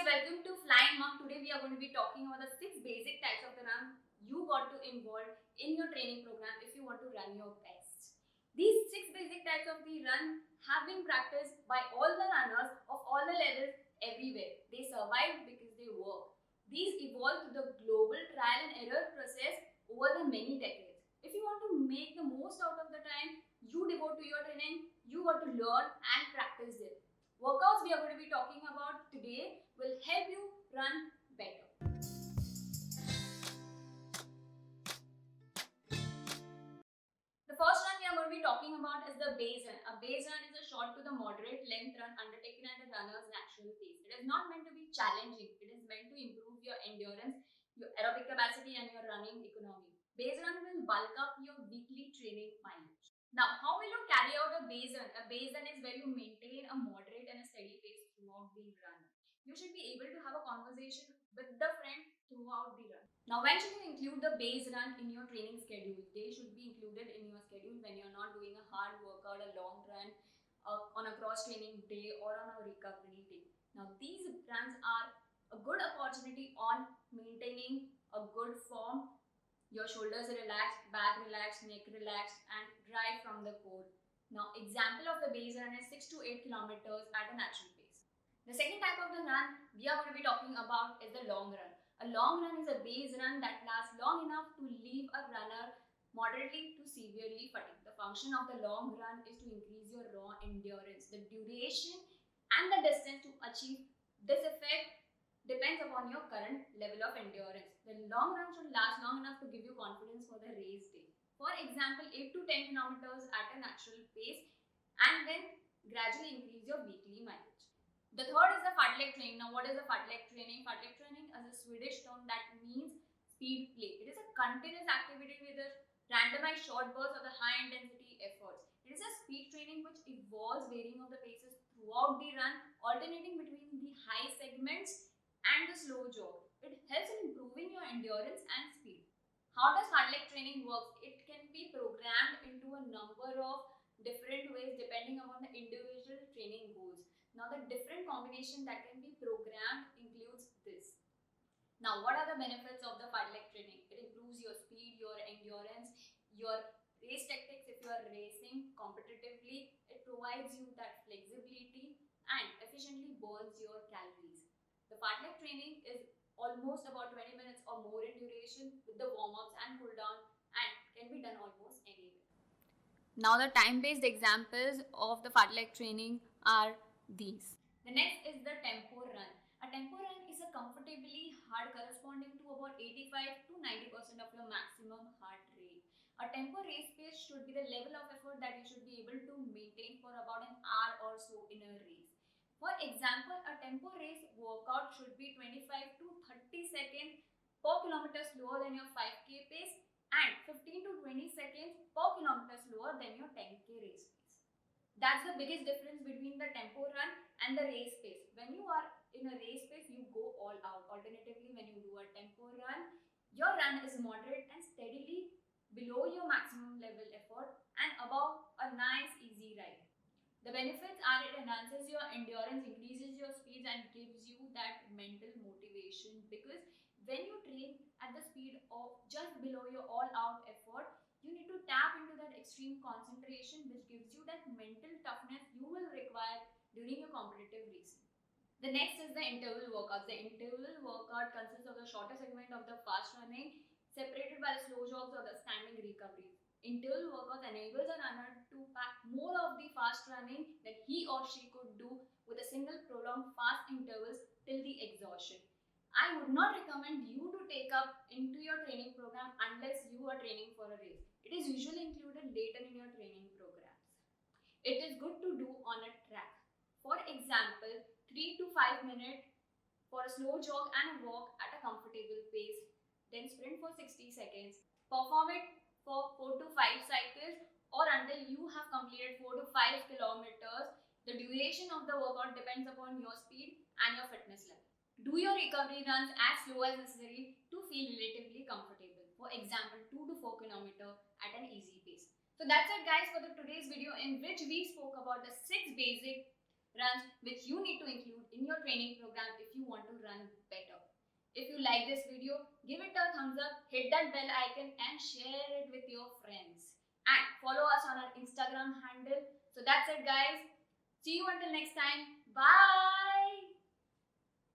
welcome to Flying Monk. Today we are going to be talking about the 6 basic types of the run you got to involve in your training program if you want to run your best. These 6 basic types of the run have been practiced by all the runners of all the levels everywhere. They survived because they work. These evolved through the global trial and error process over the many decades. If you want to make the most out of the time you devote to your training, you got to learn and practice it. Workouts we are going to be talking about today will help you run better. The first run we are going to be talking about is the base run. A base run is a short to the moderate length run undertaken at a runner's natural pace. It is not meant to be challenging. It is meant to improve your endurance, your aerobic capacity and your running economy. Base run will bulk up your weekly training mileage. Now, how will you carry out a base run? A base run is where you maintain a moderate and a steady pace throughout the run. You should be able to have a conversation with the friend throughout the run. Now, when should you include the base run in your training schedule? They should be included in your schedule when you're not doing a hard workout, a long run, on a cross training day or on a recovery day. Now, these runs are a good opportunity on maintaining a good form. Your shoulders are relaxed, back relaxed, neck relaxed, and dry from the core. Now, example of the base run is 6 to 8 kilometers at a natural pace. The second type of the run we are going to be talking about is the long run. A long run is a base run that lasts long enough to leave a runner moderately to severely fatigued. The function of the long run is to increase your raw endurance. The duration and the distance to achieve this effect depends upon your current level of endurance. The long run should last long enough to give you confidence for the race day. For example, 8 to 10 kilometers at a natural pace and then gradually increase your weekly mileage. The third is the fartlek training. Now, what is the fartlek training? Fartlek training is a Swedish term that means speed play. It is a continuous activity with a randomized short bursts of the high intensity efforts. It is a speed training which involves varying of the paces throughout the run, alternating between the high segments and the slow jog. It helps in improving your endurance and speed. How does fartlek training work? It can be programmed into a number of different ways depending upon the individual training goals. Now, the different combination that can be programmed includes this. Now, what are the benefits of the fartlek training? It improves your speed, your endurance, your race tactics if you are racing competitively. It provides you that flexibility and efficiently burns your calories. The fartlek training is almost about 20 minutes or more in duration with the warm-ups and cool-down and can be done almost anywhere. Now, the time-based examples of the fartlek training are these. The next is the tempo run. A tempo run is a comfortably hard corresponding to about 85 to 90% of your maximum heart rate. A tempo race pace should be the level of effort that you should be able to maintain for about an hour or so in a race. For example, a tempo race workout should be 25 to 30 seconds per kilometer slower than your 5K pace and 15 to 20 seconds per kilometer slower than your 10K race pace. That's the biggest difference between the tempo run and the race pace. When you are in a race pace, you go all out. Alternatively, when you do a tempo run, your run is moderate and steadily below your maximum level effort and above a nice easy ride. The benefits are it enhances your endurance, increases your speeds and gives you that mental motivation, because when you train at the speed of just below your all out effort, you need to tap into that extreme concentration which gives you that mental toughness you will require during your competitive racing. The next is the interval workouts. The interval workout consists of the shorter segment of the fast running separated by the slow jogs or the standing recovery. Interval workouts enables a runner to pack more of the fast running that he or she could do with a single prolonged fast intervals till the exhaustion. I would not recommend you to take up into your training program unless you are training for a race. It is usually included later in your training programs. It is good to do on a track. For example, 3 to 5 minutes for a slow jog and walk at a comfortable pace, then sprint for 60 seconds. Perform it for 4 to 5 cycles or until you have completed 4 to 5 kilometers. The duration of the workout depends upon your speed and your fitness level. Do your recovery runs as slow as necessary to feel relatively comfortable. For example, 2 to 4 kilometers at an easy pace. So that's it guys for the today's video in which we spoke about the 6 basic runs which you need to include in your training program if you want to run better. If you like this video, give it a thumbs up, hit that bell icon and share it with your friends. And follow us on our Instagram handle. So that's it guys. See you until next time. Bye.